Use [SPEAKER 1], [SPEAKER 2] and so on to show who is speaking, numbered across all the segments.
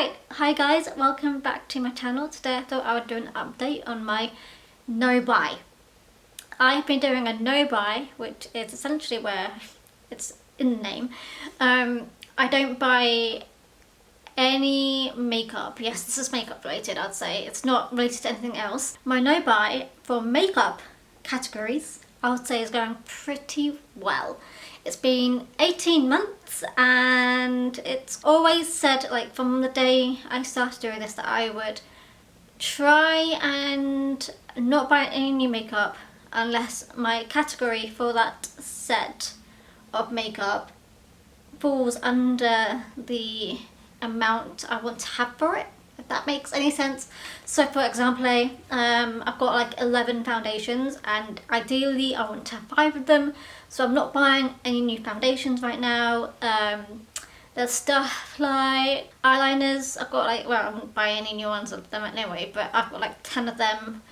[SPEAKER 1] Right, hi guys, welcome back to my channel. Today I thought I would do an update on my no buy. I've been doing a no buy, which is essentially where it's in the name. I don't buy any makeup. Yes, this is makeup related, I'd say. It's not related to anything else. My no buy for makeup categories, I would say, is going pretty well. It's been 18 months and it's always said, like, from the day I started doing this, that I would try and not buy any new makeup unless my category for that set of makeup falls under the amount I want to have for it, if that makes any sense. So for example, I've got like 11 foundations and ideally I want to have 5 of them, so I'm not buying any new foundations right now. There's stuff like eyeliners. I've got like, well, I wouldn't buy any new ones of them anyway, but I've got like 10 of them.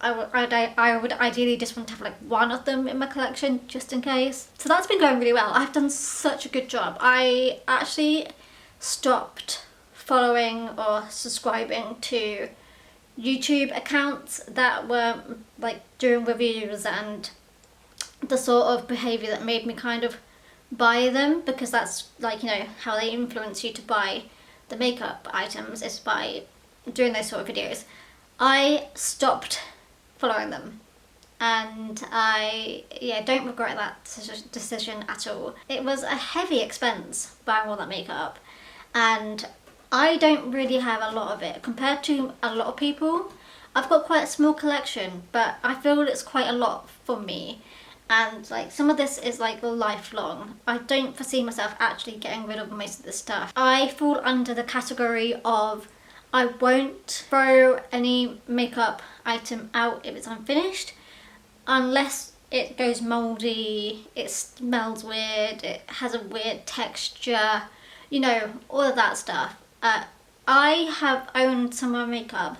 [SPEAKER 1] I would ideally just want to have like 1 of them in my collection just in case. So that's been going really well. I've done such a good job. I actually stopped following or subscribing to YouTube accounts that were like doing reviews and the sort of behaviour that made me kind of buy them, because that's like, you know, how they influence you to buy the makeup items, is by doing those sort of videos. I stopped following them and I don't regret that decision at all. It was a heavy expense buying all that makeup and I don't really have a lot of it compared to a lot of people. I've got quite a small collection, but I feel it's quite a lot for me, and like some of this is like lifelong. I don't foresee myself actually getting rid of most of this stuff. I fall under the category of I won't throw any makeup item out if it's unfinished unless it goes mouldy, it smells weird, it has a weird texture, you know, all of that stuff. I have owned some of my makeup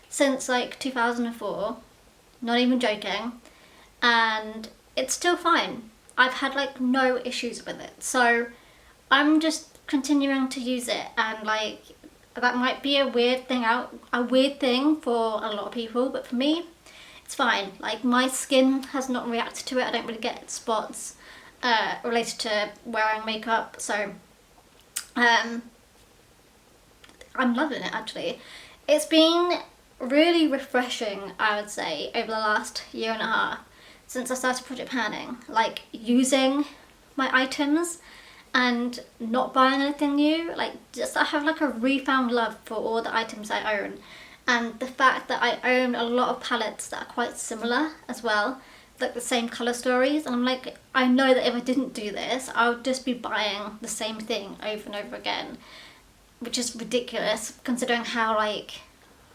[SPEAKER 1] since like 2004, not even joking, and it's still fine. I've had like no issues with it, so I'm just continuing to use it, and like that might be a weird thing for a lot of people, but for me it's fine. Like my skin has not reacted to it. I don't really get spots related to wearing makeup, so I'm loving it actually. It's been really refreshing, I would say, over the last year and a half since I started project panning, like using my items and not buying anything new. Like, just I have like a refound love for all the items I own, and the fact that I own a lot of palettes that are quite similar as well, like the same colour stories, and I'm like, I know that if I didn't do this I would just be buying the same thing over and over again, which is ridiculous considering how like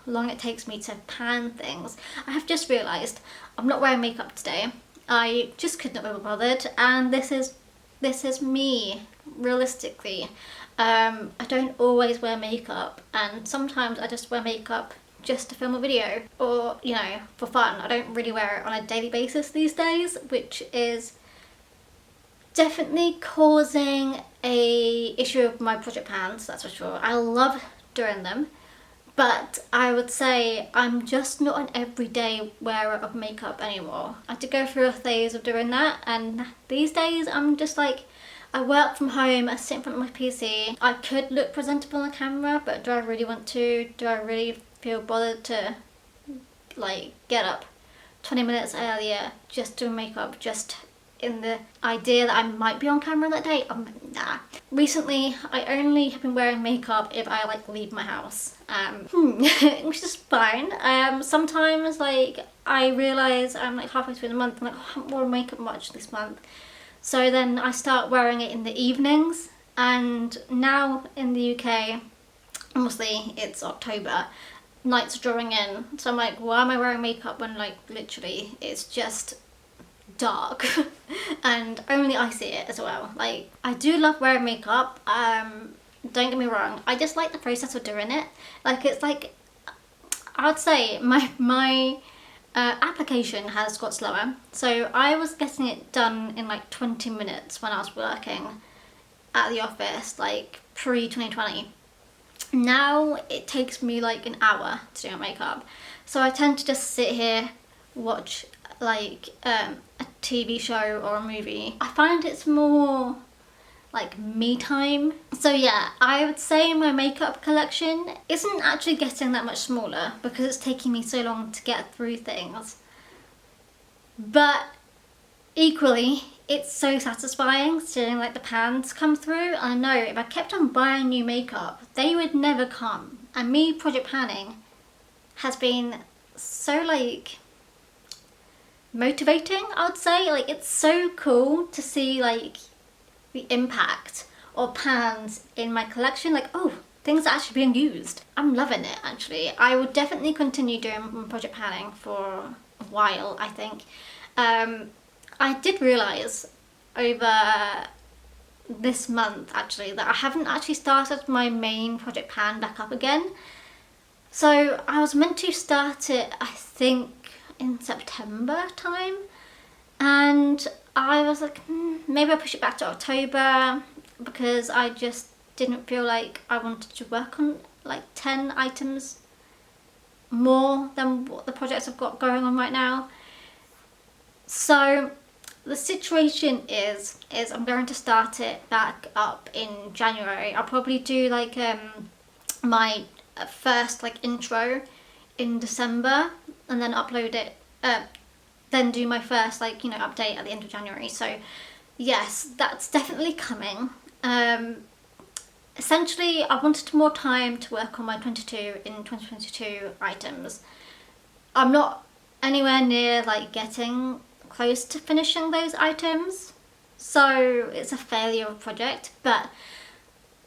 [SPEAKER 1] long it takes me to pan things. I have just realised I'm not wearing makeup today. I just could not be bothered, and this is me realistically. I don't always wear makeup, and sometimes I just wear makeup just to film a video or, you know, for fun. I don't really wear it on a daily basis these days, which is definitely causing a issue with my project pans, that's for sure. I love doing them, but I would say I'm just not an everyday wearer of makeup anymore. I did go through a phase of doing that, and these days I'm just like, I work from home, I sit in front of my PC. I could look presentable on the camera, but do I really want to? Do I really feel bothered to like get up 20 minutes earlier just to make up, just in the idea that I might be on camera that day? Nah. Recently, I only have been wearing makeup if I like leave my house, which is fine. Sometimes like I realise I'm like halfway through the month and like, I haven't worn makeup much this month, so then I start wearing it in the evenings. And now in the UK, obviously it's October, nights are drawing in, so I'm like, why am I wearing makeup when like literally it's just dark and only I see it as well. Like, I do love wearing makeup, don't get me wrong, I just like the process of doing it. Like, it's like, I would say my application has got slower, so I was getting it done in like 20 minutes when I was working at the office, like pre-2020, Now it takes me like an hour to do my makeup. So I tend to just sit here, watch like a TV show or a movie. I find it's more like me time. So yeah, I would say my makeup collection isn't actually getting that much smaller because it's taking me so long to get through things. But equally, it's so satisfying seeing like the pans come through. I know if I kept on buying new makeup, they would never come. And me project panning has been so like motivating, I would say. Like, it's so cool to see like the impact of pans in my collection. Like, oh, things are actually being used. I'm loving it, actually. I will definitely continue doing project panning for a while, I think. I did realise over this month, actually, that I haven't actually started my main project pan back up again. So I was meant to start it, I think, in September time, and I was like, maybe I'll push it back to October, because I just didn't feel like I wanted to work on like 10 items more than what the projects I've got going on right now. So the situation is I'm going to start it back up in January. I'll probably do like my first like intro in December, and then upload it, then do my first like, you know, update at the end of January. So yes, that's definitely coming. Essentially, I wanted more time to work on my 2022 items. I'm not anywhere near like getting close to finishing those items, so it's a failure of project, but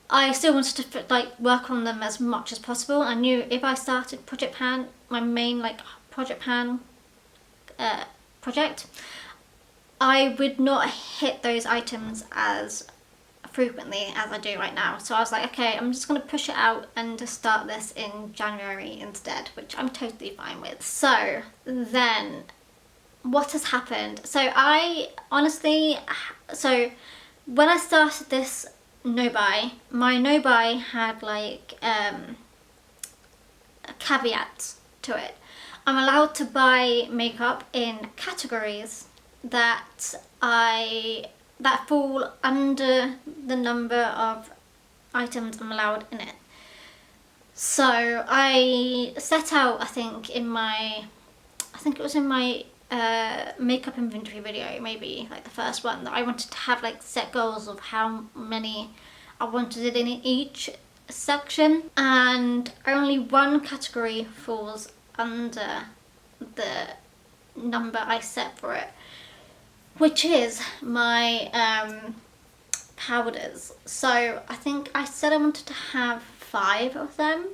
[SPEAKER 1] I still wanted to like work on them as much as possible. I knew if I started project pan, my main like project pan project, I would not hit those items as frequently as I do right now. So I was like, okay, I'm just going to push it out and just start this in January instead, which I'm totally fine with. So then what has happened? So I honestly, so when I started this no buy, my no buy had like caveats to it. I'm allowed to buy makeup in categories that fall under the number of items I'm allowed in it. So I set out, I think it was in my makeup inventory video, maybe like the first one, that I wanted to have like set goals of how many I wanted it in each section, and only one category falls under the number I set for it, which is my powders. So I think I said I wanted to have 5 of them.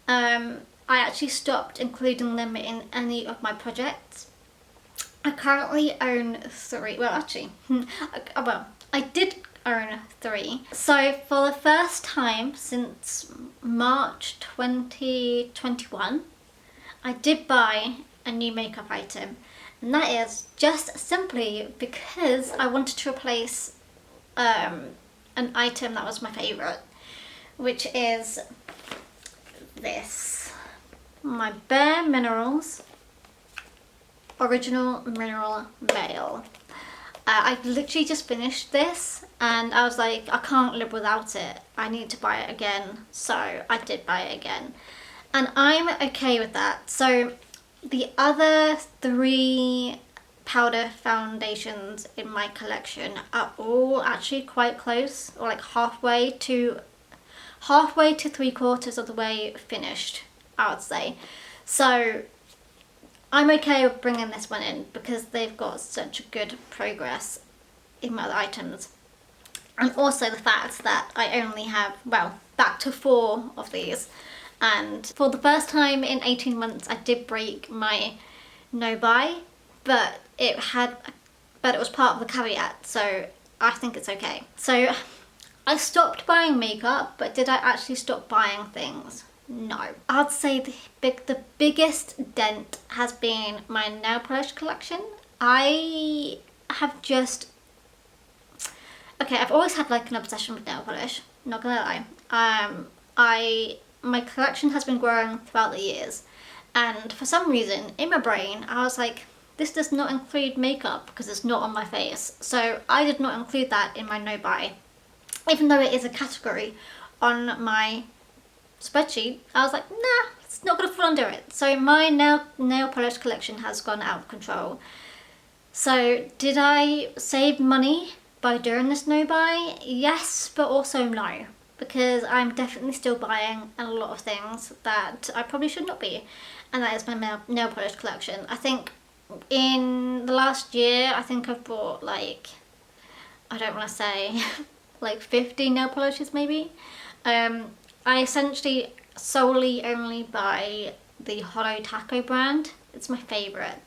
[SPEAKER 1] I actually stopped including them in any of my projects. I currently own 3. Well, actually, I did own 3. So for the first time since March 2021, I did buy a new makeup item. And that is just simply because I wanted to replace an item that was my favourite, which is this. My Bare Minerals Original Mineral Veil. I literally just finished this and I was like, I can't live without it. I need to buy it again. So I did buy it again. And I'm okay with that. So the other 3 powder foundations in my collection are all actually quite close, or like halfway to 3/4 of the way finished, I would say. So I'm okay with bringing this one in because they've got such a good progress in my other items. And also the fact that I only have, well, back to 4 of these. And for the first time in 18 months, I did break my no buy, but it was part of the caveat, so I think it's okay. So I stopped buying makeup, but did I actually stop buying things? No. I'd say the biggest dent has been my nail polish collection. I have just... Okay, I've always had like an obsession with nail polish, not gonna lie. my collection has been growing throughout the years, and for some reason in my brain I was like, this does not include makeup because it's not on my face. So I did not include that in my no buy. Even though it is a category on my spreadsheet, I was like, nah, it's not gonna fall under it. So my nail polish collection has gone out of control. So did I save money by doing this no buy? Yes, but also no, because I'm definitely still buying a lot of things that I probably should not be, and that is my nail polish collection. I think in the last year, I think I've bought like, I don't want to say, like 50 nail polishes maybe. I essentially solely only buy the Holo Taco brand. It's my favourite.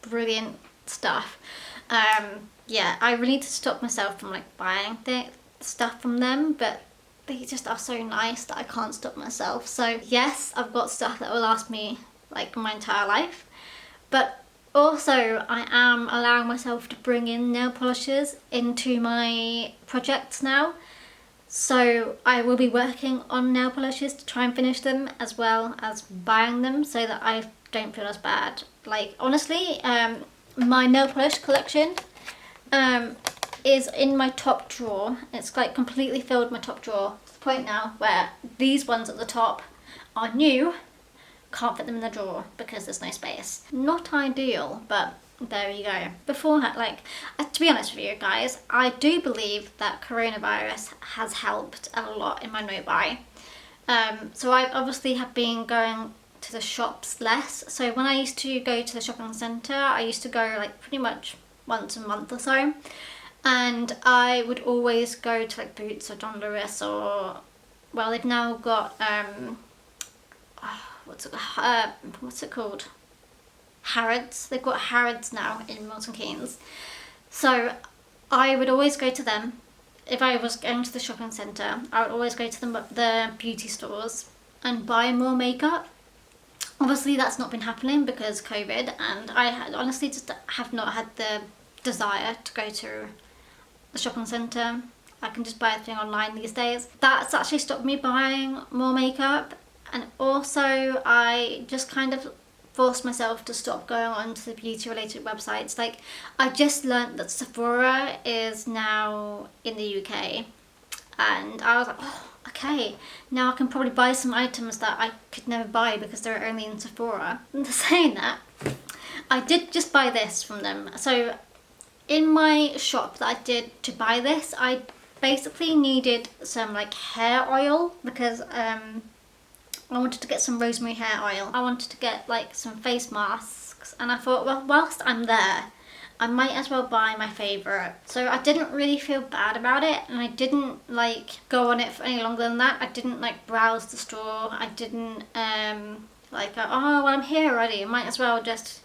[SPEAKER 1] Brilliant stuff. Yeah, I really need to stop myself from like buying the stuff from them, but they just are so nice that I can't stop myself. So yes, I've got stuff that will last me like my entire life. But also I am allowing myself to bring in nail polishes into my projects now. So I will be working on nail polishes to try and finish them, as well as buying them, so that I don't feel as bad. Like honestly, my nail polish collection is in my top drawer. It's like completely filled my top drawer to the point now where these ones at the top are new. Can't fit them in the drawer because there's no space. Not ideal, but there you go. Beforehand, like, to be honest with you guys, I do believe that coronavirus has helped a lot in my no buy. So I obviously have been going to the shops less. So when I used to go to the shopping centre, I used to go like pretty much once a month or so. And I would always go to like Boots or John Lewis, or, well, they've now got, what's it called? Harrods. They've got Harrods now in Milton Keynes. So I would always go to them. If I was going to the shopping centre, I would always go to the beauty stores and buy more makeup. Obviously that's not been happening because COVID, and I honestly just have not had the desire to go to the shopping centre. I can just buy everything online these days. That's actually stopped me buying more makeup. And also I just kind of forced myself to stop going on to the beauty related websites. Like, I just learnt that Sephora is now in the UK, and I was like, oh, okay, now I can probably buy some items that I could never buy because they're only in Sephora. And saying that, I did just buy this from them. So in my shop that I did to buy this, I basically needed some like hair oil because I wanted to get some rosemary hair oil. I wanted to get like some face masks, and I thought, well, whilst I'm there, I might as well buy my favourite. So I didn't really feel bad about it, and I didn't like go on it for any longer than that. I didn't like browse the store. I didn't like, oh, well, I'm here already, I might as well just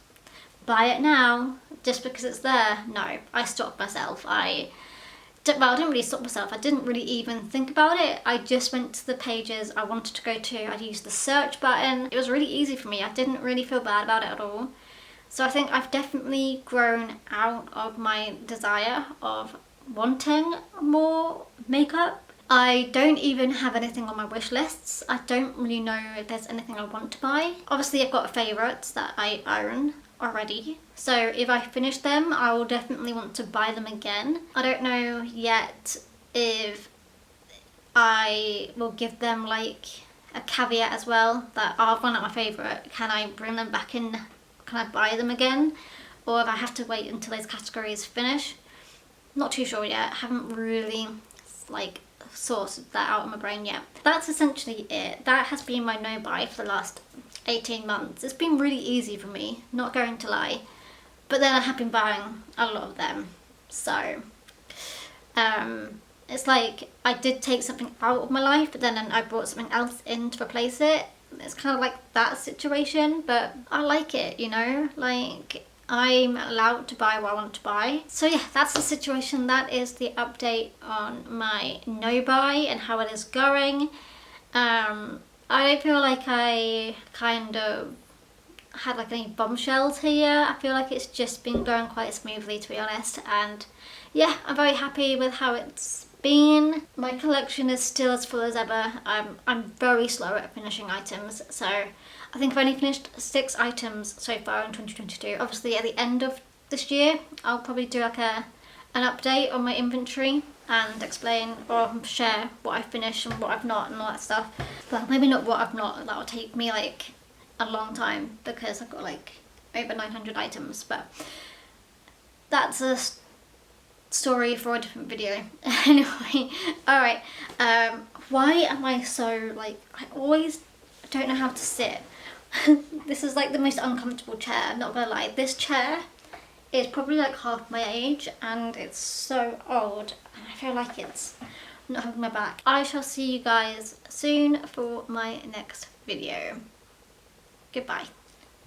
[SPEAKER 1] buy it now just because it's there. No, I stopped myself. Well, I didn't really stop myself. I didn't really even think about it. I just went to the pages I wanted to go to. I used the search button. It was really easy for me. I didn't really feel bad about it at all. So I think I've definitely grown out of my desire of wanting more makeup. I don't even have anything on my wish lists. I don't really know if there's anything I want to buy. Obviously I've got favourites that I own already, so if I finish them I will definitely want to buy them again. I don't know yet if I will give them like a caveat as well, that I've run out my favourite, can I bring them back in, can I buy them again, or if I have to wait until those categories finish. Not too sure yet. I haven't really like sorted that out in my brain yet. That's essentially it. That has been my no buy for the last 18 months. It's been really easy for me, not going to lie, but then I have been buying a lot of them. So it's like I did take something out of my life, but then I brought something else in to replace it. It's kind of like that situation, but I like it, you know, like I'm allowed to buy what I want to buy. So yeah, that's the situation. That is the update on my no buy and how it is going. I don't feel like I kind of had like any bombshells here. I feel like it's just been going quite smoothly, to be honest, and yeah, I'm very happy with how it's been. My collection is still as full as ever. I'm very slow at finishing items, so I think I've only finished 6 items so far in 2022. Obviously at the end of this year I'll probably do like an update on my inventory and explain or share what I've finished and what I've not and all that stuff. But maybe not what I've not, that'll take me like a long time because I've got like over 900 items, but that's a story for a different video. Anyway, alright, why am I so like, I always don't know how to sit. This is like the most uncomfortable chair, I'm not gonna lie. This chair is probably like half my age and it's so old and I feel like it's not having my back. I shall see you guys soon for my next video. Goodbye.